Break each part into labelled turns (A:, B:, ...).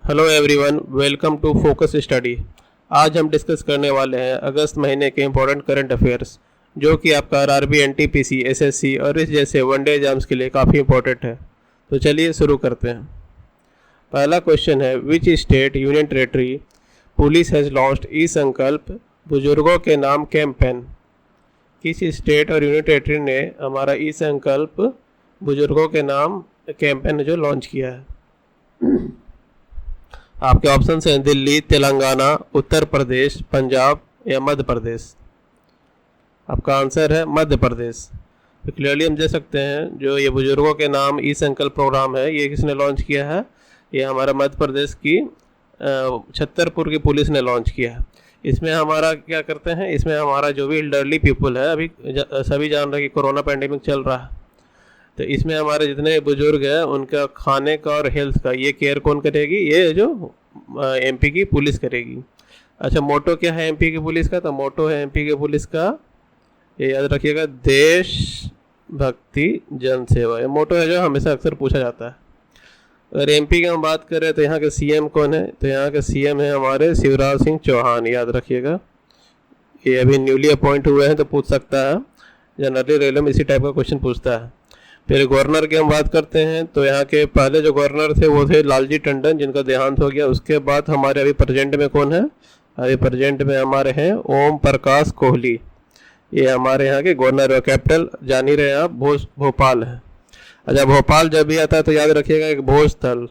A: Hello everyone, welcome to Focus Study. आज हम discuss करने वाले हैं अगस्त महीने के इम्पोर्टेंट करंट अफेयर्स, जो कि आपका आरआरबी, एनटीपीसी, एसएससी और इस जैसे वनडे एग्जाम्स के लिए काफ़ी इंपॉर्टेंट है। तो चलिए शुरू करते हैं। पहला क्वेश्चन है, which state union territory police has launched e Sankalp बुजुर्गों के नाम कैंपेन। किस स्टेट और यूनियन टेरेटरी ने हमारा ई संकल्प बुजुर्गों के नाम कैंपेन जो लॉन्च किया है? आपके ऑप्शन हैं दिल्ली, तेलंगाना, उत्तर प्रदेश, पंजाब या मध्य प्रदेश। आपका आंसर है मध्य प्रदेश। तो क्लियरली हम देख सकते हैं जो ये बुजुर्गों के नाम ई संकल्प प्रोग्राम है, ये किसने लॉन्च किया है? ये हमारा मध्य प्रदेश की छतरपुर की पुलिस ने लॉन्च किया है। इसमें हमारा क्या करते हैं, इसमें हमारा जो भी एल्डरली पीपल है, अभी सभी जान रहे हैं कि कोरोना पैंडेमिक चल रहा है, तो इसमें हमारे जितने बुजुर्ग हैं उनका खाने का और हेल्थ का ये केयर कौन करेगी? ये जो एमपी की पुलिस करेगी। अच्छा, मोटो क्या है एमपी की पुलिस का? तो मोटो है एमपी की पुलिस का, ये याद रखिएगा, देश भक्ति जन सेवा। ये मोटो है जो हमेशा अक्सर पूछा जाता है। अगर एमपी की हम बात करें तो यहाँ के सीएम कौन है? तो यहाँ के सीएम है हमारे शिवराज सिंह चौहान, याद रखिएगा। ये अभी न्यूली अपॉइंट हुए हैं तो पूछ सकता है, जनरली रेलवे में इसी टाइप का क्वेश्चन पूछता है। फिर गवर्नर की हम बात करते हैं तो यहाँ के पहले जो गवर्नर थे वो थे लालजी टंडन, जिनका देहांत हो गया। उसके बाद हमारे अभी प्रेजेंट में कौन है? अभी प्रेजेंट में हमारे हैं ओम प्रकाश कोहली, ये हमारे यहाँ के गवर्नर है। कैपिटल जान ही रहे आप, भोपाल है। अच्छा, भोपाल जब भी आता है तो याद रखिएगा एक भोजस्थल,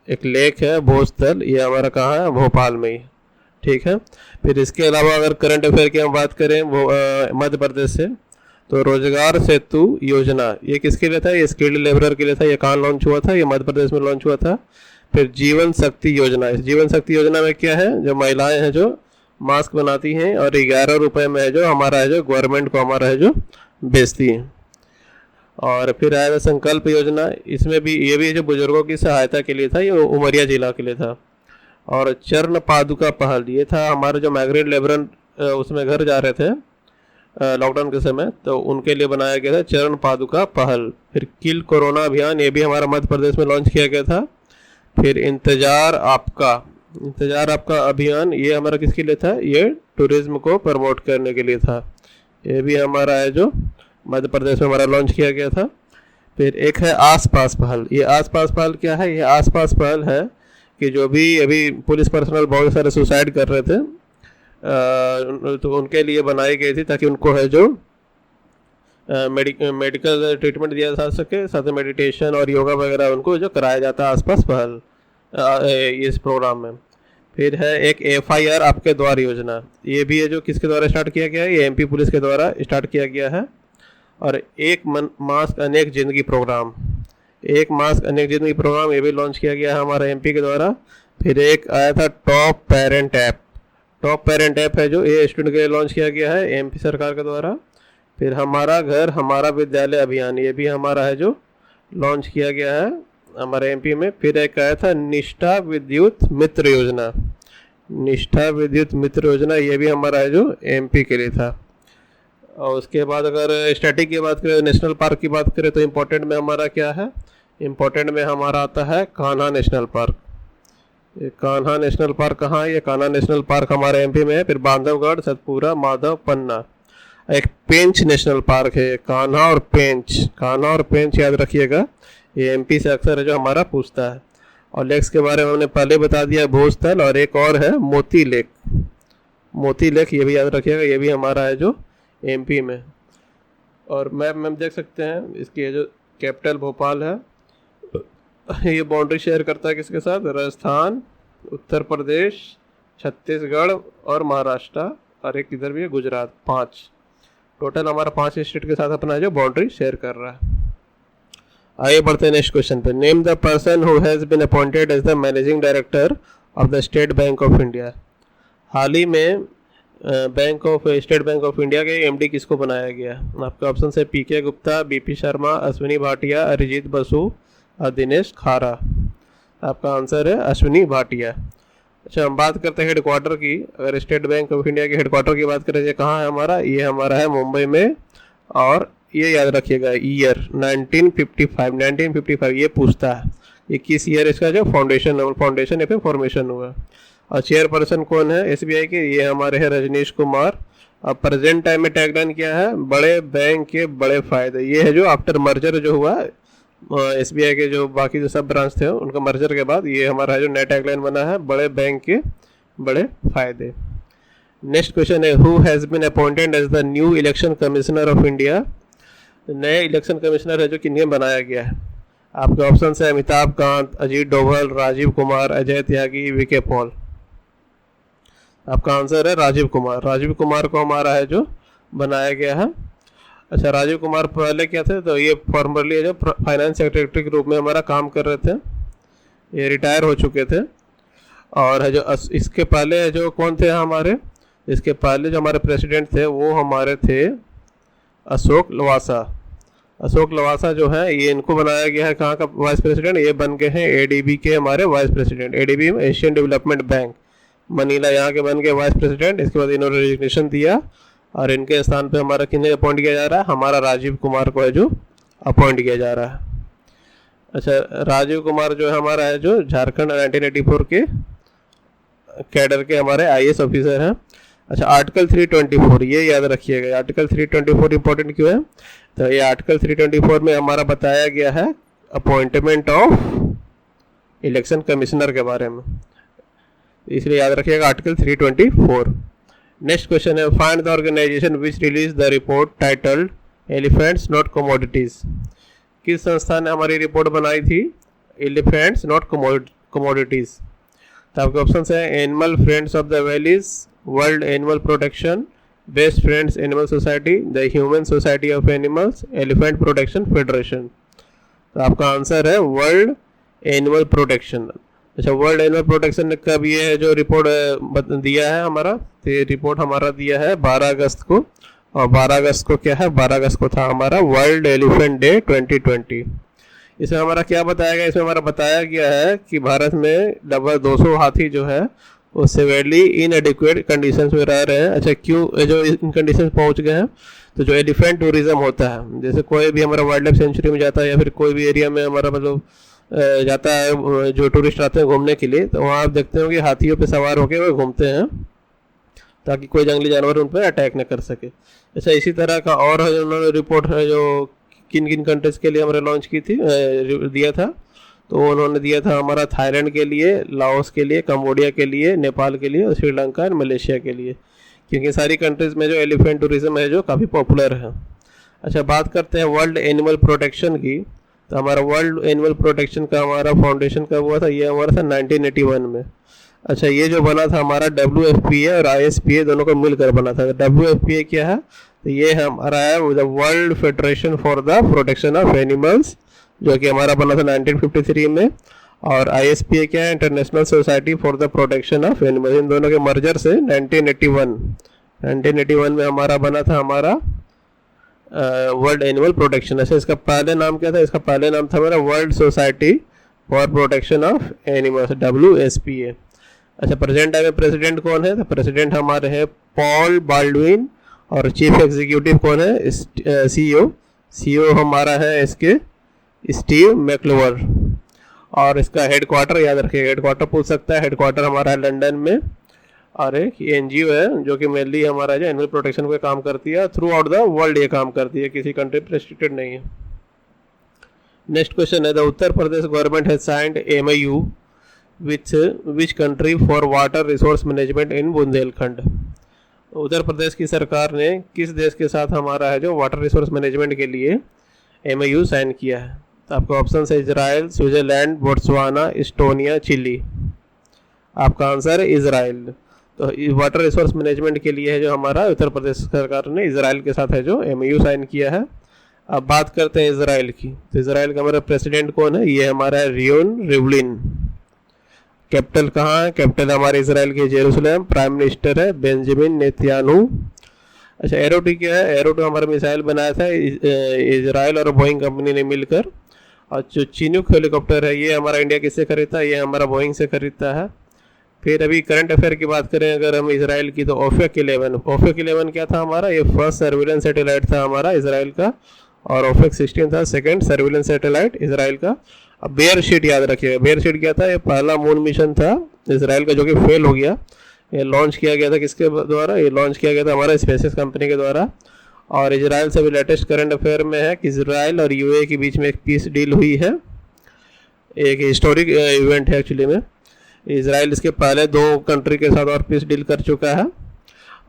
A: एक लेक है भोजस्थल, ये हमारा कहाँ है? भोपाल में ही, ठीक है। फिर इसके अलावा अगर करंट अफेयर की हम बात करें वो मध्य प्रदेश से, तो रोजगार सेतु योजना ये किसके लिए था? ये स्किल्ड लेबरर के लिए था। ये कहाँ लॉन्च हुआ था? ये मध्य प्रदेश में लॉन्च हुआ था। फिर जीवन शक्ति योजना, इस जीवन शक्ति योजना में क्या है? जो महिलाएं हैं जो मास्क बनाती हैं और 11 रुपये में है जो हमारा है जो गवर्नमेंट को हमारा है जो बेचती हैं। और फिर आया संकल्प योजना, इसमें भी ये भी जो बुजुर्गों की सहायता के लिए था, ये उमरिया जिला के लिए था। और चरण पादुका पहल, ये था हमारे जो माइग्रेंट लेबर उसमें घर जा रहे थे लॉकडाउन के समय, तो उनके लिए बनाया गया था चरण पादुका पहल। फिर किल कोरोना अभियान, ये भी हमारा मध्य प्रदेश में लॉन्च किया गया था। फिर इंतजार आपका अभियान, ये हमारा किसके लिए था? ये टूरिज्म को प्रमोट करने के लिए था। ये भी हमारा है जो मध्य प्रदेश में हमारा लॉन्च किया गया था। फिर एक है आसपास पहल। ये आसपास पहल क्या है? ये आसपास पहल है कि जो भी अभी पुलिस पर्सनल बहुत सारे सुसाइड कर रहे थे तो उनके लिए बनाई गई थी, ताकि उनको है जो मेडिकल ट्रीटमेंट दिया जा सके, साथ में मेडिटेशन और योगा वगैरह उनको जो कराया जाता है आसपास पहल इस प्रोग्राम में। फिर है एक एफआईआर आपके द्वार योजना, ये भी है जो किसके द्वारा स्टार्ट किया गया है? ये एमपी पुलिस के द्वारा स्टार्ट किया गया है। और एक मास्क अनेक जिंदगी प्रोग्राम, एक मास्क अनेक जिंदगी प्रोग्राम, ये भी लॉन्च किया गया है हमारा एमपी के द्वारा। फिर एक आया था top parent app, top parent app है जो ये स्टूडेंट के लिए लॉन्च किया गया है एमपी सरकार के द्वारा। फिर हमारा घर हमारा विद्यालय अभियान, ये भी हमारा है जो लॉन्च किया गया है हमारे एमपी में। फिर एक आया था निष्ठा विद्युत मित्र योजना, निष्ठा विद्युत मित्र योजना, ये भी हमारा है जो एमपी के लिए था। और उसके बाद अगर स्टैटिक की बात करें, नेशनल पार्क की बात करें, तो इम्पोर्टेंट में हमारा क्या है? इम्पोर्टेंट में हमारा आता है कान्हा नेशनल पार्क। ये कान्हा नेशनल पार्क कहाँ है? ये कान्हा नेशनल पार्क हमारे एमपी में है। फिर बांधवगढ़, सतपुरा, माधव, पन्ना। एक पेंच नेशनल पार्क है, कान्हा और पेंच, कान्हा और पेंच याद रखिएगा, ये एमपी से अक्सर है जो हमारा पूछता है। और लेक्स के बारे में हमने पहले बता दिया, भोजस्थल। और एक और है मोती लेक, मोती लेक, ये भी याद रखिएगा, ये भी हमारा है जो एमपी में। और मैप में देख सकते हैं इसकी जो कैपिटल भोपाल है, ये बाउंड्री शेयर करता है किसके साथ? राजस्थान, उत्तर प्रदेश, छत्तीसगढ़ और महाराष्ट्र, और एक इधर भी है गुजरात। 5 टोटल हमारा 5 स्टेट के साथ अपना जो बाउंड्री शेयर कर रहा है। आइए बढ़ते हैं नेक्स्ट क्वेश्चन पे। Name the person who has been appointed as the managing director of the State Bank of India. हाल ही में स्टेट बैंक ऑफ इंडिया के एमडी किसको बनाया गया? आपके ऑप्शन है पीके गुप्ता, बीपी शर्मा, अश्विनी भाटिया, अरिजीत बसु और दिनेश खारा। आपका आंसर है अश्विनी भाटिया। अच्छा, हम बात करते हैं हेडक्वार्टर की। अगर स्टेट बैंक ऑफ इंडिया के हेडक्वार्टर की बात करें, ये कहाँ है हमारा? ये हमारा है मुंबई में। और ये याद रखिएगा ईयर 1955 ये पूछता है 21 ईयर इसका जो फाउंडेशन या फिर फॉर्मेशन हुआ। और चेयरपर्सन कौन है एसबीआई के, ये हमारे हैं रजनीश कुमार। अब प्रेजेंट टाइम में टैगलाइन क्या है, बड़े बैंक के बड़े फायदे। ये है जो आफ्टर मर्जर जो हुआ एसबीआई के जो बाकी जो सब ब्रांच थे उनका मर्जर के बाद ये हमारा जो नया टैगलाइन बना है, बड़े बैंक के बड़े फायदे। नेक्स्ट क्वेश्चन है, who has been appointed as the new election commissioner of India. नए इलेक्शन कमिश्नर है जो किन्हें बनाया गया है। आपके ऑप्शन है अमिताभ कांत, अजीत डोभाल, राजीव कुमार, अजय त्यागी, वीके पॉल। आपका आंसर है राजीव कुमार। राजीव कुमार को हमारा है जो बनाया गया है। अच्छा, राजीव कुमार पहले क्या थे, तो ये फॉर्मरली जो फाइनेंस सेक्रेटरी के रूप में हमारा काम कर रहे थे, ये रिटायर हो चुके थे। और है जो इसके पहले जो कौन थे हमारे, इसके पहले जो हमारे प्रेसिडेंट थे वो हमारे थे अशोक लवासा। अशोक लवासा जो है ये इनको बनाया गया है कहाँ का वाइस प्रेसिडेंट, ये बन गए हैं एडीबी के हमारे vice president. ADB Asian development bank Manila, यहाँ के बन गए वाइस प्रेसिडेंट। इसके बाद इन्होंने रेजिग्नेशन दिया और इनके स्थान पे हमारा किन्हें अपॉइंट किया जा रहा है, हमारा राजीव कुमार को है जो अपॉइंट किया जा रहा है। अच्छा, राजीव कुमार जो है हमारा है जो झारखंड 1984 के कैडर के हमारे आईएएस ऑफिसर हैं। अच्छा, आर्टिकल 324 ये याद रखिएगा। आर्टिकल 324 इंपॉर्टेंट क्यों है, तो ये आर्टिकल 324 में हमारा बताया गया है अपॉइंटमेंट ऑफ इलेक्शन कमिश्नर के बारे में, इसलिए याद रखिएगा आर्टिकल 324। नेक्स्ट क्वेश्चन है, find the organisation which release the report titled elephants not commodities. किस संस्था ने हमारी रिपोर्ट बनाई थी, एलिफेंट्स नॉट कमोडिटीज। तो आपके ऑप्शन है animal friends of the valleys, world animal protection, best friends animal society, the human society of animals, elephant protection federation. तो आपका आंसर है वर्ल्ड एनिमल प्रोटेक्शन। अच्छा, वर्ल्ड एनिमल प्रोटेक्शन ने कब ये है जो रिपोर्ट दिया है हमारा, तो ये रिपोर्ट हमारा दिया है 12 अगस्त को। और 12 अगस्त को क्या है, 12 अगस्त को था हमारा वर्ल्ड एलिफेंट डे 2020। इसमें हमारा क्या बताया गया, इसमें हमारा बताया गया है कि भारत में लगभग 200 हाथी जो है वो सिवियरली इनएडिक्वेट कंडीशंस में रह रहे हैं। अच्छा, क्यों जो इन कंडीशन पहुंच गए हैं, तो जो एलिफेंट टूरिज्म होता है, जैसे कोई भी हमारा वाइल्ड लाइफ सेंचुरी में जाता है या फिर कोई भी एरिया में हमारा मतलब जाता है जो टूरिस्ट आते हैं घूमने के लिए, तो वहाँ आप देखते हो कि हाथियों पे सवार होकर वो घूमते हैं ताकि कोई जंगली जानवर उन पर अटैक न कर सके। अच्छा, इसी तरह का और उन्होंने रिपोर्ट है जो किन किन कंट्रीज़ के लिए हमारे लॉन्च की थी, दिया था, तो उन्होंने दिया था हमारा थाईलैंड के लिए, लाओस के लिए, कंबोडिया के लिए, नेपाल के लिए और श्रीलंका और मलेशिया के लिए, क्योंकि सारी कंट्रीज़ में जो एलिफेंट टूरिज्म है जो काफ़ी पॉपुलर है। अच्छा, बात करते हैं वर्ल्ड एनिमल प्रोटेक्शन की। तो हमारा वर्ल्ड एनिमल प्रोटेक्शन का हमारा फाउंडेशन कब हुआ था, ये हमारा था 1981 में। अच्छा, ये जो बना था हमारा WFPA और ISPA दोनों को मिलकर बना था। WFPA क्या है, तो ये हमारा है the world federation for the Protection of animals, जो कि हमारा बना था 1953 में। और ISPA क्या है, International Society for the Protection of Animals. इन दोनों के मर्जर से 1981 में हमारा बना था हमारा वर्ल्ड एनिमल प्रोटेक्शन। ऐसे इसका पहले नाम क्या था, इसका पहले नाम था हमारा world society for protection of animals, WSPA। अच्छा, प्रेजेंट टाइम में प्रेसिडेंट कौन है, तो प्रेसिडेंट हमारे हैं पॉल बाल्डविन। और चीफ एग्जीक्यूटिव कौन है, CEO हमारा है इसके स्टीव मैकलोवर। और इसका हेडक्वार्टर याद रखिएगा, हेडक्वार्टर पूछ सकता है, हेडक्वार्टर हमारा है लंदन में। और एक NGO है जो कि मेनली हमारा जो एनिमल प्रोटेक्शन पे काम करती है, थ्रू आउट द वर्ल्ड ये काम करती है, किसी कंट्री पर रिस्ट्रिक्टेड नहीं है। नेक्स्ट क्वेश्चन है, the Uttar Pradesh government has signed MOU which country for water resource management in Bundelkhand. Uttar Pradesh की सरकार ने किस देश के साथ हमारा है जो वाटर रिसोर्स मैनेजमेंट के लिए MOU साइन किया है। तो आपका ऑप्शन है Israel, Switzerland, Botswana, Estonia, Chile. आपका आंसर है इजराइल। तो वाटर रिसोर्स मैनेजमेंट के लिए है जो हमारा उत्तर प्रदेश सरकार ने इजराइल के साथ है जो MOU साइन किया है। अब बात करते हैं इजराइल की। तो इजराइल का हमारा प्रेसिडेंट कौन है, ये हमारा है रियोन रिवलिन। कैपिटल कहाँ है, कैपिटल हमारे इजराइल की जेरूसलम। प्राइम मिनिस्टर है बेंजामिन नेतन्याहू। अच्छा, एरोटी क्या है, एरोटी हमारा मिसाइल बनाया था इजराइल और बोइंग कंपनी ने मिलकर। और जो चिनूक हेलीकॉप्टर है ये हमारा इंडिया किससे खरीदता है, ये हमारा बोइंग से खरीदता है। फिर अभी करंट अफेयर की बात करें अगर हम इजराइल की, तो ओफेक 11 क्या था हमारा, ये फर्स्ट सर्विलेंस सैटेलाइट था हमारा इजराइल का। और ओफेक 16 था सेकंड सर्विलेंस सैटेलाइट इजराइल का। अब बेयर शीट याद रखिएगा, बेयर शीट क्या था, ये पहला मून मिशन था इसराइल का जो कि फेल हो गया। ये लॉन्च किया गया था किसके द्वारा, ये लॉन्च किया गया था हमारा स्पेसएक्स कंपनी के द्वारा। और इजराइल से भी लेटेस्ट करंट अफेयर में है कि इजराइल और यूएई के बीच में एक पीस डील हुई है, एक हिस्टोरिक इवेंट है एक्चुअली में। इजराइल इसके पहले 2 कंट्री के साथ और पीस डील कर चुका है,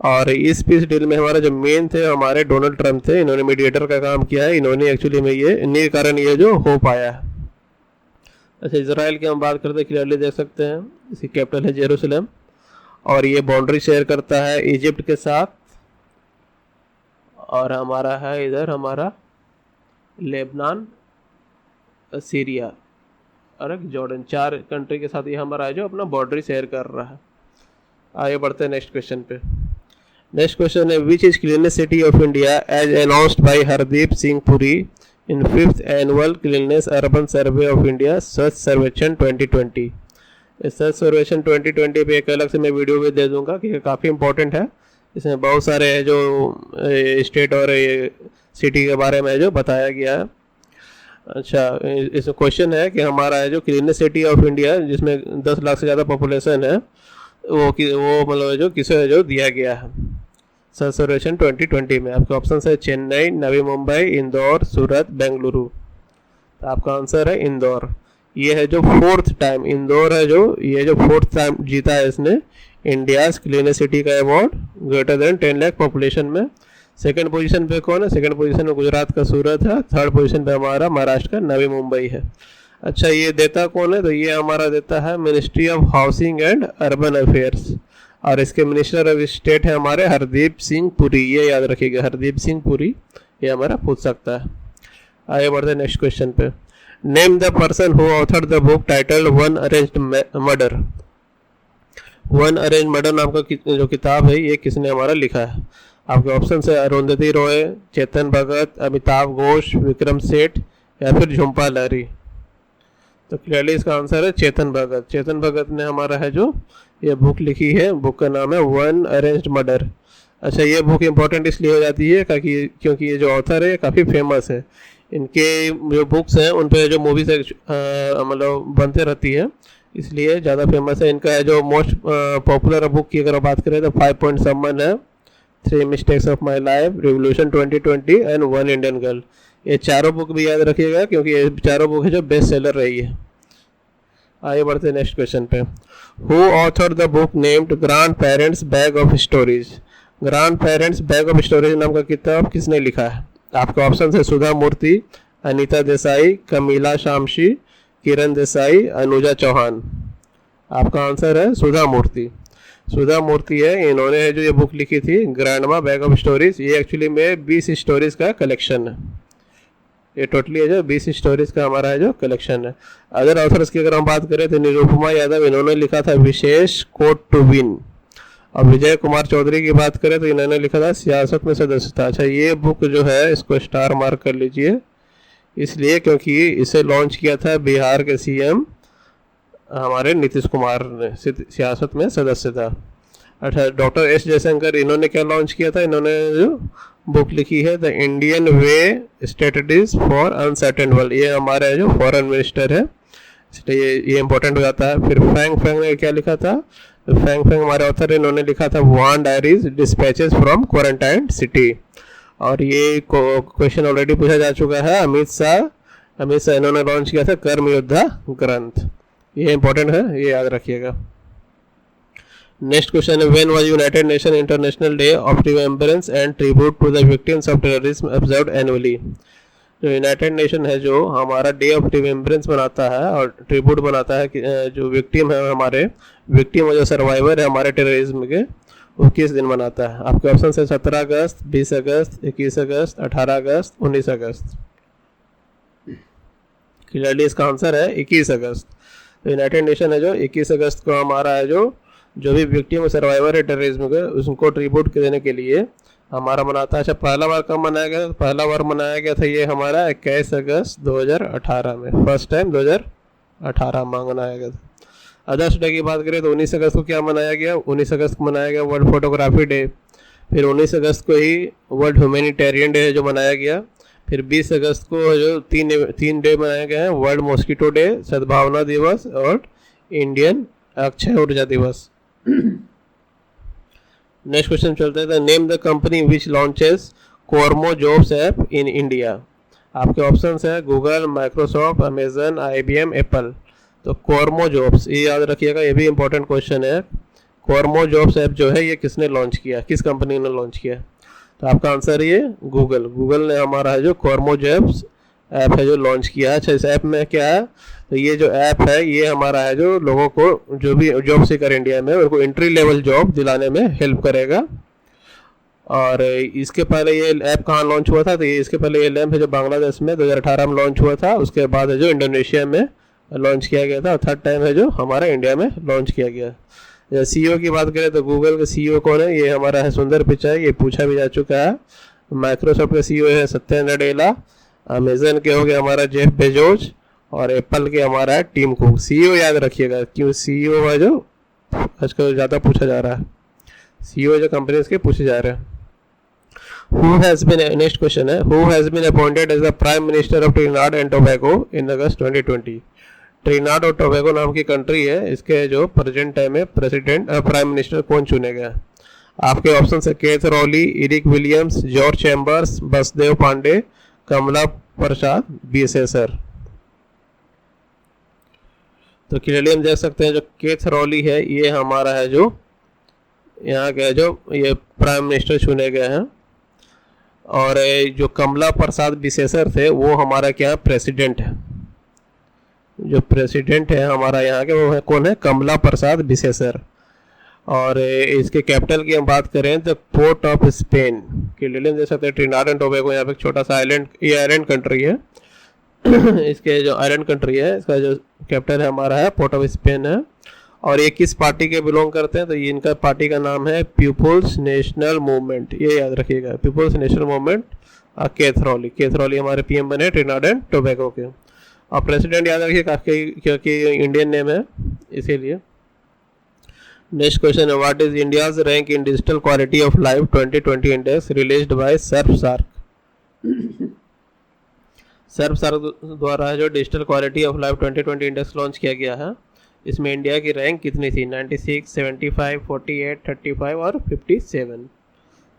A: और इस पीस डील में हमारा जो मेन थे हमारे डोनाल्ड ट्रंप थे, इन्होंने मीडिएटर का काम किया है, इन्होंने एक्चुअली में ये इन्हीं के कारण ये जो हो पाया है। अच्छा, इजराइल की हम बात करते हैं, क्लियरली देख सकते हैं इसकी कैपिटल है जेरूसलम, और ये बाउंड्री शेयर करता है इजिप्ट के साथ, और हमारा है इधर हमारा लेबनान, सीरिया और जॉर्डन, 4 कंट्री के साथ ये हमारा है जो अपना बाउंड्री शेयर कर रहा है। आगे बढ़ते हैं नेक्स्ट क्वेश्चन पे। नेक्स्ट क्वेश्चन है which is cleanest city of India as announced by Hardeep Singh Puri in 5th annual cleanest urban survey of India Swachh Survekshan 2020। इस स्वच्छ सर्वेक्षण 2020 पे एक अलग से मैं वीडियो भी दे दूंगा कि काफ़ी इंपॉर्टेंट है, इसमें बहुत सारे है जो स्टेट और सिटी के बारे में जो बताया गया है। अच्छा, इस क्वेश्चन है कि हमारा है जो क्लीनेस्ट सिटी ऑफ इंडिया जिसमें 10 लाख से ज़्यादा पॉपुलेशन है वो मतलब जो किसे जो दिया गया है स्वच्छ सर्वेक्षण 2020 में। आपके ऑप्शन है चेन्नई, नवी मुंबई, इंदौर, सूरत, बेंगलुरु। तो आपका आंसर है इंदौर। ये है जो 4th टाइम इंदौर है जो ये जो 4th टाइम जीता है इसने इंडियाज क्लीनेस्ट सिटी का award greater than 10 lakh population में। सेकंड पोजीशन पे कौन है, सेकंड पोजीशन में गुजरात का सूरत है, थर्ड पोजीशन पे हमारा महाराष्ट्र का नवी मुंबई है। अच्छा, ये देता कौन है, तो ये हमारा देता है ministry of housing and urban affairs, और इसके मिनिस्टर ऑफ स्टेट है हमारे हरदीप सिंह पुरी। ये याद रखिएगा, हरदीप सिंह पुरी, ये हमारा पूछ सकता है। आगे बढ़ते हैं नेक्स्ट क्वेश्चन पे। Name the person who author the book titled one arranged murder. One arrange murder नाम का जो किताब है ये किसने हमारा लिखा है। आपके ऑप्शन है अरुंधति रॉय, चेतन भगत, अमिताभ घोष, विक्रम सेठ या फिर झुम्पा लाहिरी। तो क्लियरली इसका आंसर है चेतन भगत। चेतन भगत ने हमारा है जो ये बुक लिखी है, बुक का नाम है वन अरेंज्ड मर्डर। अच्छा, ये बुक इंपॉर्टेंट इसलिए हो जाती है क्योंकि ये जो ऑथर है काफ़ी फेमस है, इनके जो बुक्स हैं उन पर जो मूवीज मतलब बनते रहती है इसलिए ज़्यादा फेमस है। इनका जो मोस्ट पॉपुलर बुक की अगर बात करें तो 5 पॉइंट समवन है, 3 mistakes of my life, revolution 2020 and one Indian girl. ये चारों बुक भी याद रखिएगा क्योंकि ये चारों बुक है जो बेस्ट सेलर रही है। आगे बढ़ते हैं नेक्स्ट क्वेश्चन पे। Who author the book named grand parents bag of stories. Grand parents bag of stories नाम का किताब किसने लिखा है। आपका ऑप्शन है सुधा मूर्ति, अनीता देसाई, कमीला शामशी, किरण देसाई, अनुजा चौहान। आपका आंसर है सुधा मूर्ति। सुधा मूर्ति है, इन्होंने है जो ये बुक लिखी थी ग्रैंडमा बैग ऑफ स्टोरीज। ये एक्चुअली में 20 स्टोरीज का कलेक्शन है, ये टोटली है जो 20 स्टोरीज का हमारा है जो कलेक्शन है। अदर ऑथर्स की अगर हम बात करें तो निरुपमा यादव, इन्होंने लिखा था विशेष कोड टू विन। और विजय कुमार चौधरी की बात करें तो इन्होंने लिखा था सियासत में सदस्यता। अच्छा, ये बुक जो है इसको स्टार मार्क कर लीजिए, इसलिए क्योंकि इसे लॉन्च किया था बिहार के सीएम हमारे नीतीश कुमार ने, सियासत में सदस्यता। अच्छा, डॉक्टर एस जयशंकर, इन्होंने क्या लॉन्च किया था, इन्होंने जो बुक लिखी है the Indian way strategies for uncertain world. ये हमारे जो फॉरेन मिनिस्टर है इसलिए ये इंपॉर्टेंट हो जाता है। फिर फैंग ने क्या लिखा था, फैंग हमारे ऑथर इन्होंने लिखा था Wuhan diaries dispatches from quarantine city. और ये क्वेश्चन ऑलरेडी पूछा जा चुका है, अमित शाह इन्होंने लॉन्च किया था कर्म योद्धा ग्रंथ। ये इंपॉर्टेंट है, ये याद रखिएगा। नेक्स्ट क्वेश्चन है when was United Nation international day of remembrance and tribute to the victims of terrorism observed annually. जो यूनाइटेड नेशन है जो हमारा डे ऑफ रिमेम्बरेंस बनाता है और ट्रिब्यूट बनाता है कि जो विक्टिम है हमारे विक्टिम और जो सर्वाइवर है हमारे टेररिज्म के, वो किस दिन मनाता है। आपके ऑप्शन है 17 अगस्त, 20 अगस्त, 21 अगस्त, 18 अगस्त, 19 अगस्त। क्लियरली इसका आंसर है 21 अगस्त। तो यूनाइटेड नेशन है जो 21 अगस्त को हमारा है जो भी विक्टिम और सर्वाइवर है टेररिज्म के, उसको ट्रिब्यूट देने के लिए हमारा मनाता है। अच्छा, पहला बार कब मनाया गया, पहला बार मनाया गया था ये हमारा 21 अगस्त 2018 में, फर्स्ट टाइम 2018 में मनाया गया था। अदर्स डे की बात करें तो 19 अगस्त को क्या मनाया गया, 19 अगस्त को मनाया गया वर्ल्ड फोटोग्राफी डे। फिर 19 अगस्त को ही वर्ल्ड ह्यूमैनिटेरियन डे जो मनाया गया। फिर 20 अगस्त को जो तीन डे मनाए गए हैं, वर्ल्ड मॉस्किटो डे, सद्भावना दिवस और इंडियन अक्षय ऊर्जा दिवस। नेक्स्ट क्वेश्चन चलते हैं, name the company which launches Kormo Jobs app in India. आपके ऑप्शंस है Google, Microsoft, Amazon, IBM, Apple. तो कोरमो जॉब्स ये याद रखिएगा, ये भी इंपॉर्टेंट क्वेश्चन है। कोरमो जॉब्स ऐप जो है ये किसने लॉन्च किया, किस कंपनी ने लॉन्च किया? तो आपका आंसर ये गूगल ने हमारा है जो कोरमो जॉब्स ऐप है जो लॉन्च किया। अच्छा, इस ऐप में क्या है? तो ये जो ऐप है ये हमारा है जो लोगों को जो भी जॉब सीकर इंडिया में उनको एंट्री लेवल जॉब दिलाने में हेल्प करेगा। और इसके पहले ये ऐप कहाँ लॉन्च हुआ था? तो ये इसके पहले ये ऐप है जो बांग्लादेश में 2018 में लॉन्च हुआ था, उसके बाद है जो इंडोनेशिया में लॉन्च किया गया था, और थर्ड टाइम है जो हमारा इंडिया में लॉन्च किया गया। CEO की बात करें तो गूगल के CEO कौन है? ये हमारा है सुंदर पिचाई, ये पूछा भी जा चुका है। माइक्रोसॉफ्ट के CEO है सत्या नडेला, अमेजन के हो गया हमारा जेफ बेजोस, और एप्पल के हमारा है टिम कुक। CEO याद रखिएगा, क्यों CEO है जो आजकल ज़्यादा पूछा जा रहा है, CEO जो कंपनीज के पूछे जा रहे हैं। नेक्स्ट क्वेश्चन है, who has been appointed as the prime minister of Trinidad and Tobago in August 2020। Trinidad और टोबैगो नाम की कंट्री है, इसके जो प्रेजेंट टाइम में प्राइम मिनिस्टर कौन चुने गए? आपके ऑप्शन है Keith Rowley, Eric Williams, George Chambers, Basdeo Panday, Kamla Persad Bissessar. तो क्लियरली हम देख सकते हैं जो केथ रॉली है ये हमारा है जो यहाँ के जो ये प्राइम मिनिस्टर चुने गए हैं, और जो कमला प्रसाद बिसेसर थे वो हमारा क्या प्रेसिडेंट है। जो प्रेसिडेंट है हमारा यहाँ के वो है कौन है? कमला प्रसाद बिसेसर। और इसके कैपिटल की हम बात करें तो पोर्ट ऑफ स्पेन। क्लियरली देख सकते हैं ट्रिनिडाड एंड टोबैगो यहाँ पे एक छोटा सा आइलैंड, ये आइलैंड कंट्री है। इसके जो आइलैंड कंट्री है इसका जो कैपिटल है हमारा है पोर्ट ऑफ स्पेन है। और ये किस पार्टी के बिलोंग करते हैं? तो ये इनका पार्टी का नाम है पीपुल्स नेशनल मूवमेंट, ये याद रखिएगा, people's national movement. Keith Rowley हमारे PM बने ट्रिनिडाड एंड टोबैगो के। और प्रेसिडेंट याद रखिएगा क्योंकि इंडियन नेम है इसीलिए। नेक्स्ट क्वेश्चन है, what is India's rank in digital quality of life 2020 index released by Surfshark द्वारा जो digital quality of life 2020 index launch किया गया है, इसमें इंडिया की रैंक कितनी थी? 96, 75, 48, 35 और 57।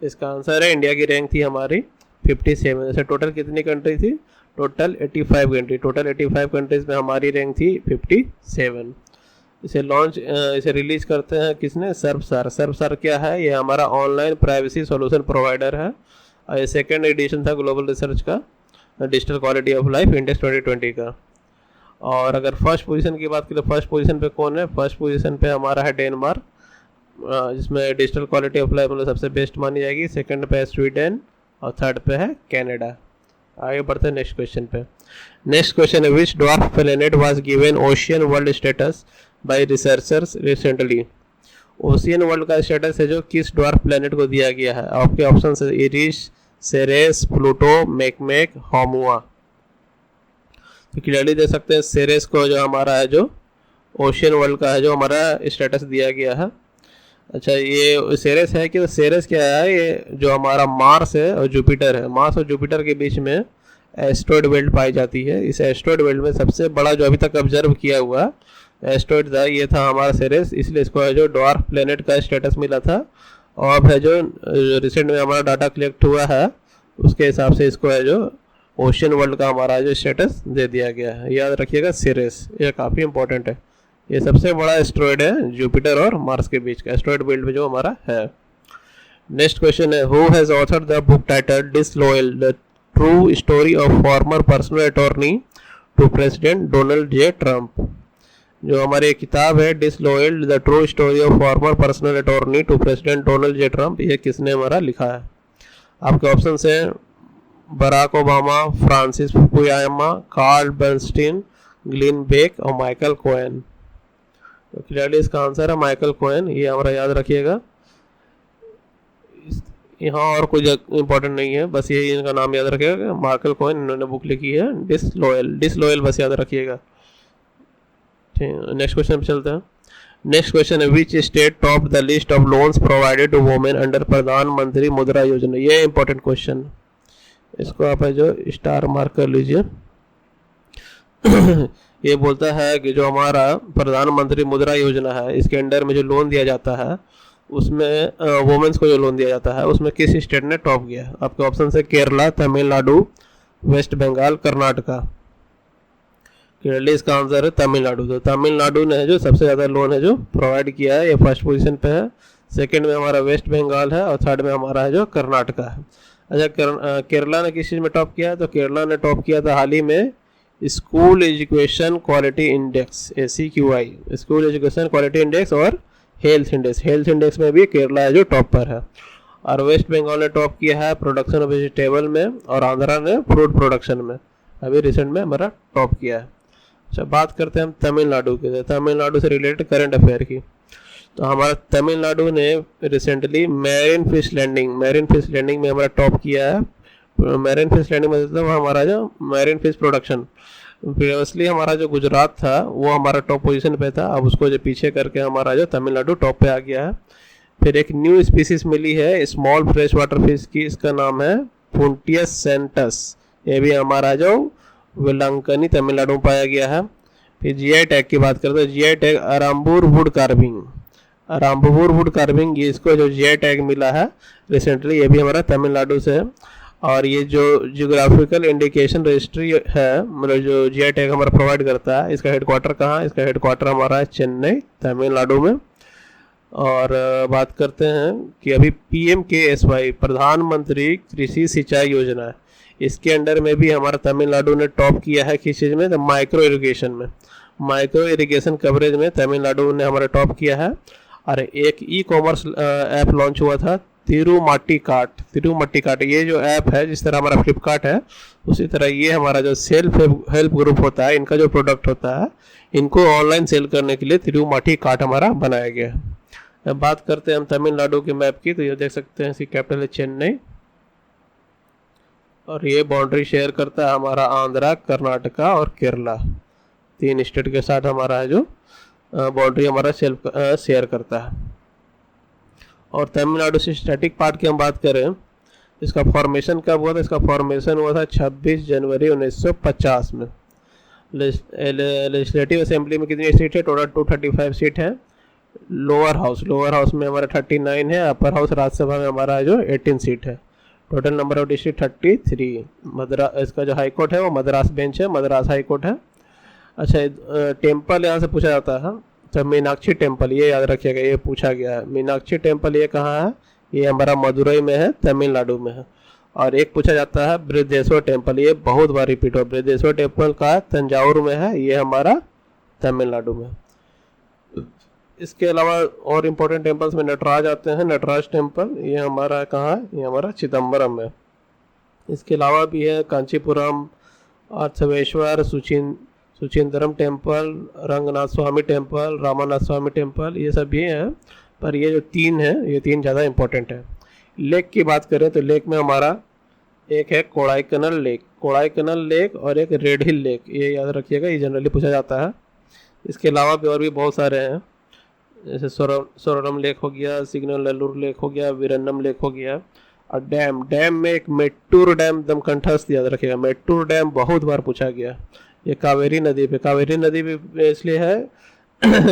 A: इसका आंसर है इंडिया की रैंक थी हमारी 57। जैसे टोटल कितनी कंट्री थी? टोटल 85 कंट्री, टोटल 85 कंट्रीज में हमारी रैंक थी 57। इसे रिलीज करते हैं किसने? सर्फ क्या है? ये हमारा ऑनलाइन प्राइवेसी सॉल्यूशन प्रोवाइडर है, और ये सेकेंड एडिशन था ग्लोबल रिसर्च का digital quality of life index 2020 का। और अगर फर्स्ट पोजीशन की बात करें, फर्स्ट पोजीशन पे कौन है? फर्स्ट पोजीशन पे हमारा है डेनमार्क, जिसमें डिजिटल क्वालिटी ऑफ लाइफ मतलब सबसे बेस्ट मानी जाएगी। सेकंड पे है स्वीडन, और थर्ड पे है कनाडा। आगे बढ़ते हैं नेक्स्ट क्वेश्चन पे। नेक्स्ट क्वेश्चन है, which dwarf planet was given ocean world status by researchers recently. Ocean world का स्टेटस है जो किस ड्वार्फ प्लेनेट को दिया गया है? आपके ऑप्शन है इरिस, सेरेस, प्लूटो, मेकमेक, होमुआ। तो क्लियरली देख सकते हैं सेरेस को जो हमारा है जो ओशियन वर्ल्ड का है जो हमारा स्टेटस दिया गया है। अच्छा, ये सेरेस है कि सेरेस क्या है? ये जो हमारा मार्स है और जुपिटर है, मार्स और जुपिटर के बीच में एस्ट्रॉयड बेल्ट पाई जाती है। इस एस्ट्रॉयड बेल्ट में सबसे बड़ा जो अभी तक ऑब्जर्व किया हुआ एस्ट्रॉयड था ये था हमारा सेरेस, इसलिए इसको है जो ड्वार्फ प्लेनेट का स्टेटस मिला था। और अब है जो रिसेंट में हमारा डाटा कलेक्ट हुआ है उसके हिसाब से इसको है जो ओशियन वर्ल्ड का हमारा जो स्टेटस दे दिया गया है। याद रखिएगा सेरेस, ये काफ़ी इंपॉर्टेंट है। ये सबसे बड़ा एस्ट्रॉयड है जुपिटर और मार्स के बीच का एस्ट्रॉयड बेल्ट में जो हमारा है। नेक्स्ट क्वेश्चन है, who has authored the book title disloyal the true story of former personal attorney to president Donald J Trump. जो हमारी किताब है disloyal the true story of former personal attorney to president Donald J Trump, ये किसने हमारा लिखा है? आपके ऑप्शन हैं Barack Obama, Francis Fukuyama, Carl Bernstein, Glenn Beck और माइकल कोएन। तो क्लियरली इसका आंसर है माइकल कोएन, ये हमारा याद रखिएगा। यहाँ और कोई इंपॉर्टेंट नहीं है, बस यही इनका नाम याद रखिएगा, माइकल कोएन। इन्होंने बुक लिखी है डिसलॉयल बस याद रखिएगा। नेक्स्ट क्वेश्चन पे चलते हैं। नेक्स्ट क्वेश्चन है, which state top the list of loans provided to women under Pradhan Mantri Mudra योजना। ये इंपॉर्टेंट क्वेश्चन, इसको आप है जो स्टार मार्क कर लीजिए। ये बोलता है कि जो हमारा प्रधानमंत्री मुद्रा योजना है, इसके अंडर में जो लोन दिया जाता है उसमें वुमेन्स को जो लोन दिया जाता है उसमें किस स्टेट ने टॉप किया है? आपके ऑप्शन है केरला, तमिलनाडु, वेस्ट बंगाल, कर्नाटका। क्लियरली इसका आंसर है तमिलनाडु। तो तमिलनाडु ने जो सबसे ज़्यादा लोन है जो प्रोवाइड किया है, ये फर्स्ट पोजीशन पे है। सेकंड में हमारा वेस्ट बंगाल है और थर्ड में हमारा है जो कर्नाटका है। अच्छा, केरला ने किस चीज़ में टॉप किया है? तो केरला ने टॉप किया था हाल ही में school education quality index, ACQI, school education quality index और हेल्थ इंडेक्स। हेल्थ इंडेक्स में भी केरला है जो टॉप पर है। और वेस्ट बंगाल ने टॉप किया है प्रोडक्शन ऑफ वेजिटेबल में, और आंध्रा ने फ्रूट प्रोडक्शन में अभी रिसेंट में हमारा टॉप किया है। अच्छा, बात करते हैं हम तमिलनाडु के, तमिलनाडु से रिलेटेड करंट अफेयर की। तो हमारा तमिलनाडु ने रिसेंटली मैरिन फिश लैंडिंग में हमारा टॉप किया है। मैरिन फिश लैंडिंग मतलब हमारा जो मैरिन फिश प्रोडक्शन, प्रीवियसली हमारा जो गुजरात था वो हमारा टॉप पोजीशन पे था, अब उसको जो पीछे करके हमारा जो तमिलनाडु टॉप पे आ गया है। फिर एक न्यू स्पीसीज मिली है स्मॉल फ्रेश वाटर फिश की, इसका नाम है फुंटियस सेंटस। ये भी हमारा जो वेलंकनी तमिलनाडु में पाया गया है। फिर GI टैग की बात करते हैं, GI टैग अराम्बूर वुड कार्विंग, ये इसको जो GI टैग मिला है रिसेंटली, ये भी हमारा तमिलनाडु से है। और ये जो जियोग्राफिकल इंडिकेशन रजिस्ट्री है, मतलब जो GI टैग हमारा प्रोवाइड करता है, इसका हेडक्वार्टर कहाँ है? इसका हेडक्वार्टर हमारा है चेन्नई, तमिलनाडु में। और बात करते हैं कि अभी PMKSY, प्रधानमंत्री कृषि सिंचाई योजना है, इसके अंडर में भी हमारा तमिलनाडु ने टॉप किया है। किस चीज़ में? तो माइक्रो इरिगेशन में, माइक्रो इरिगेशन कवरेज में तमिलनाडु ने हमारा टॉप किया है। और एक ई-कॉमर्स ऐप लॉन्च हुआ था तिरुमाटी कार्ट। ये जो ऐप है, जिस तरह हमारा फ्लिपकार्ट है उसी तरह ये हमारा जो सेल्फ हेल्प ग्रुप होता है, इनका जो प्रोडक्ट होता है इनको ऑनलाइन सेल करने के लिए तिरुमाटी कार्ट हमारा बनाया गया है। अब बात करते हैं हम तमिलनाडु के मैप की, तो ये देख सकते हैं इसकी कैपिटल है चेन्नई, और ये बाउंड्री शेयर करता है हमारा आंध्रा, कर्नाटका और केरला, 3 स्टेट के साथ हमारा है जो बाउंड्री हमारा शेयर करता है। और तमिलनाडु से स्टैटिक पार्ट की हम बात करें, इसका फॉर्मेशन कब हुआ था? इसका फॉर्मेशन हुआ था 26 जनवरी 1950 में। लेजिस्लेटिव असेंबली में कितनी सीट है? टोटल 235 सीट है। लोअर हाउस में हमारा 39 है। अपर हाउस राज्यसभा में हमारा जो 18 सीट है। Total number of district 33। इसका जो हाई कोर्ट है वो मद्रास बेंच है, मद्रास हाई कोर्ट है। अच्छा, टेम्पल यहाँ से पूछा जाता है, तो मीनाक्षी टेम्पल, ये याद रखिएगा, ये पूछा गया है। मीनाक्षी टेम्पल ये कहाँ है? ये हमारा मदुरई में है, तमिलनाडु में है। और एक पूछा जाता है बृहदेश्वर टेम्पल, ये बहुत बार रिपीट हुआ। बृहदेश्वर टेम्पल का तंजावुर में है, ये हमारा तमिलनाडु में। इसके अलावा और इम्पोर्टेंट टेम्पल्स में नटराज आते हैं, नटराज टेम्पल, ये हमारा कहाँ है? ये हमारा चिदम्बरम में। इसके अलावा भी है कांचीपुरम, अर्थवेश्वर, सुचिंदरम टेम्पल, रंगनाथ स्वामी टेम्पल, रामानाथ स्वामी टेम्पल, ये सब ये हैं। पर ये जो 3 है, ये 3 ज़्यादा इंपॉर्टेंट है। लेक की बात करें तो लेक में हमारा एक है कोडाईकनाल लेक और एक रेड हिल लेक, ये याद रखिएगा, ये जनरली पूछा जाता है। इसके अलावा भी और भी बहुत सारे हैं, जैसे सोरनम लेक हो गया, सिग्नलूर लेक हो गया, वीरन्नम लेक हो गया। और डैम में एक मेट्टूर डैम एकदम कंठस्थ याद रखिएगा, मेट्टूर डैम बहुत बार पूछा गया। ये कावेरी नदी पे इसलिए है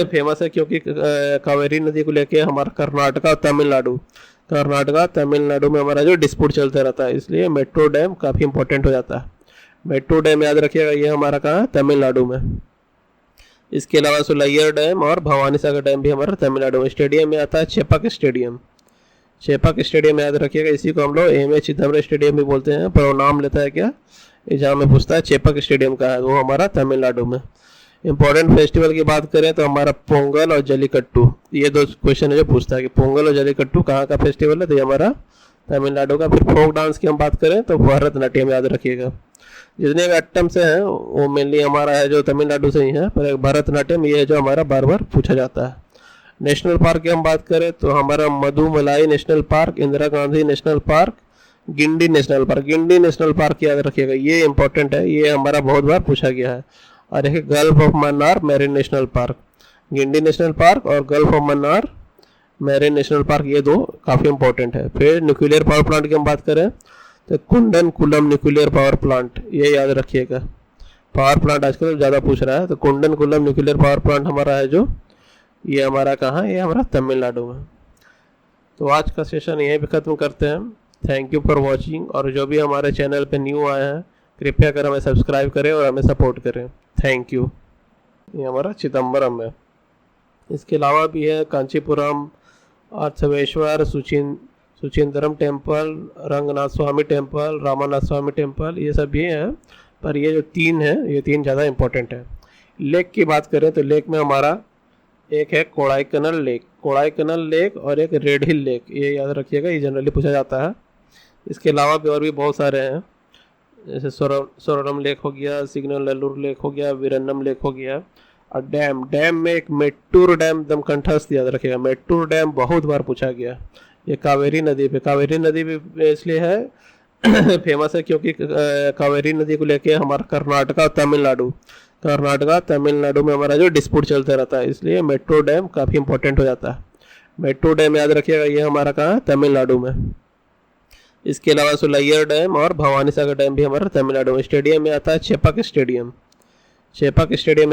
A: फेमस है क्योंकि कावेरी नदी को लेके हमारा कर्नाटका तमिलनाडु में हमारा जो डिस्प्यूट चलता रहता है, इसलिए मेट्रो डैम काफ़ी इंपॉर्टेंट हो जाता है। मेट्रो डैम याद रखिएगा, ये हमारा कहाँ? तमिलनाडु में। इसके अलावा सुलैयर डैम और भवानी सागर डैम भी हमारा तमिलनाडु में। स्टेडियम में आता है चेपक स्टेडियम याद रखिएगा, इसी को हम लोग AM चिदम्बरम स्टेडियम भी बोलते हैं, पर वो नाम लेता है क्या? एग्जाम में पूछता है चेपक स्टेडियम का है, वो हमारा तमिलनाडु में। इंपॉर्टेंट फेस्टिवल की बात करें तो हमारा पोंगल और जलीकट्टू, ये 2 क्वेश्चन है जो पूछता है कि पोंगल और जलीकट्टू कहाँ का फेस्टिवल है, तो ये हमारा तमिलनाडु का। फिर फोक डांस की हम बात करें तो भरतनाट्यम याद रखिएगा। जितने भी अट्टम से हैं वो मेनली हमारा है जो तमिलनाडु से ही है, पर भरतनाट्यम ये है जो हमारा बार बार पूछा जाता है। नेशनल पार्क की हम बात करें तो हमारा Mudumalai national park, Indira Gandhi national park, Guindy national park याद रखिएगा, ये इंपॉर्टेंट है, ये हमारा बहुत बार पूछा गया है। और एक Gulf of Mannar Marine National park, Guindy national Park और Gulf of Mannar Marine National Park, ये 2 काफ़ी इंपॉर्टेंट है। फिर न्यूक्लियर पावर प्लांट की हम बात करें तो कुंडनकुलम न्यूक्लियर पावर प्लांट, ये याद रखिएगा। पावर प्लांट आजकल ज़्यादा पूछ रहा है, तो कुंडनकुलम न्यूक्लियर पावर प्लांट हमारा है जो, ये हमारा कहाँ है, ये हमारा तमिलनाडु में। तो आज का सेशन यहीं पे ख़त्म करते हैं। थैंक यू फॉर वॉचिंग, और जो भी हमारे चैनल पे न्यू आए हैं कृपया कर हमें सब्सक्राइब करें और हमें सपोर्ट करें। Thank you. ये हमारा चिदम्बरम है। इसके अलावा भी है कांचीपुरम, अर्थवेश्वर, सुचिंदरम टेम्पल, रंगनाथ स्वामी टेम्पल, रामानाथ स्वामी टेम्पल, ये सब भी हैं। पर ये जो तीन है, ये तीन ज़्यादा इम्पोर्टेंट है। लेक की बात करें तो लेक में हमारा एक है कोडाईकनाल लेक, कोडाईकनाल लेक, और एक रेड हिल लेक, ये याद रखिएगा, ये जनरली पूछा जाता है। इसके अलावा भी और भी बहुत सारे हैं, जैसे सोरनम लेक हो गया, सिग्नलुर लेक हो गया, वीरन्नम लेक हो गया। और डैम में एक मेट्टूर डैम एकदम कंठस्थ याद रखिएगा। मेट्टूर डैम बहुत बार पूछा गया। ये कावेरी नदी पे इसलिए है फेमस है क्योंकि कावेरी नदी को लेके हमारा कर्नाटका और तमिलनाडु में हमारा जो डिस्प्यूट चलता रहता है, इसलिए मेट्रो डैम काफ़ी इंपॉर्टेंट हो जाता है। मेट्रो डैम याद रखिएगा, ये हमारा कहाँ है, तमिलनाडु में। इसके अलावा सुलैयर डैम और भवानी सागर डैम भी हमारा तमिलनाडु में। स्टेडियम में आता है चेपक स्टेडियम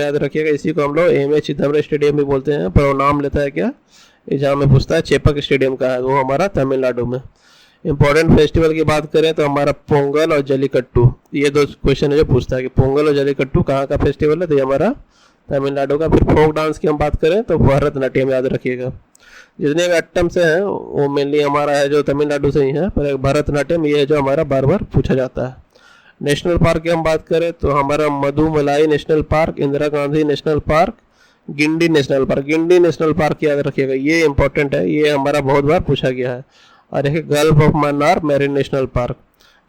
A: याद रखिएगा। इसी को हम लोग एम.ए. चिदम्बरम स्टेडियम भी बोलते हैं, पर वो नाम लेता है क्या, एग्जाम में पूछता है चेपक स्टेडियम का है, वो हमारा तमिलनाडु में। इंपॉर्टेंट फेस्टिवल की बात करें तो हमारा पोंगल और जलीकट्टू, ये दो क्वेश्चन है जो पूछता है कि पोंगल और जलीकट्टू कहाँ का फेस्टिवल है, तो ये हमारा तमिलनाडु का। फिर फोक डांस की हम बात करें तो भरतनाट्यम याद रखिएगा। जितने भी अट्टम से हैं वो मेनली हमारा है जो तमिलनाडु से ही है, पर भरतनाट्यम ये है जो हमारा बार बार पूछा जाता है। नेशनल पार्क की हम बात करें तो हमारा Mudumalai national park, Indira Gandhi national park, Guindy national park याद रखिएगा, ये इंपॉर्टेंट है, ये हमारा बहुत बार पूछा गया है। और एक Gulf of Mannar Marine National park,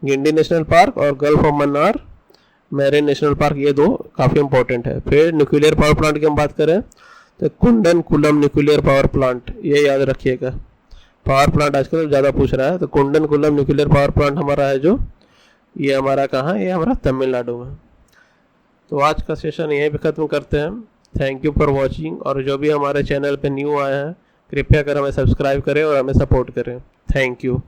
A: Guindy national Park और Gulf of Mannar Marine National Park, ये दो काफ़ी इंपॉर्टेंट है। फिर न्यूक्लियर पावर प्लांट की हम बात करें तो कुंडनकुलम न्यूक्लियर पावर प्लांट, ये याद रखिएगा। पावर प्लांट आजकल ज़्यादा पूछ रहा है, तो कुंडनकुलम न्यूक्लियर पावर प्लांट हमारा है जो, ये हमारा कहाँ है, ये हमारा तमिलनाडु में। तो आज का सेशन यहीं पे ख़त्म करते हैं। थैंक यू फॉर वॉचिंग, और जो भी हमारे चैनल पे न्यू आए हैं कृपया कर हमें सब्सक्राइब करें और हमें सपोर्ट करें। Thank you.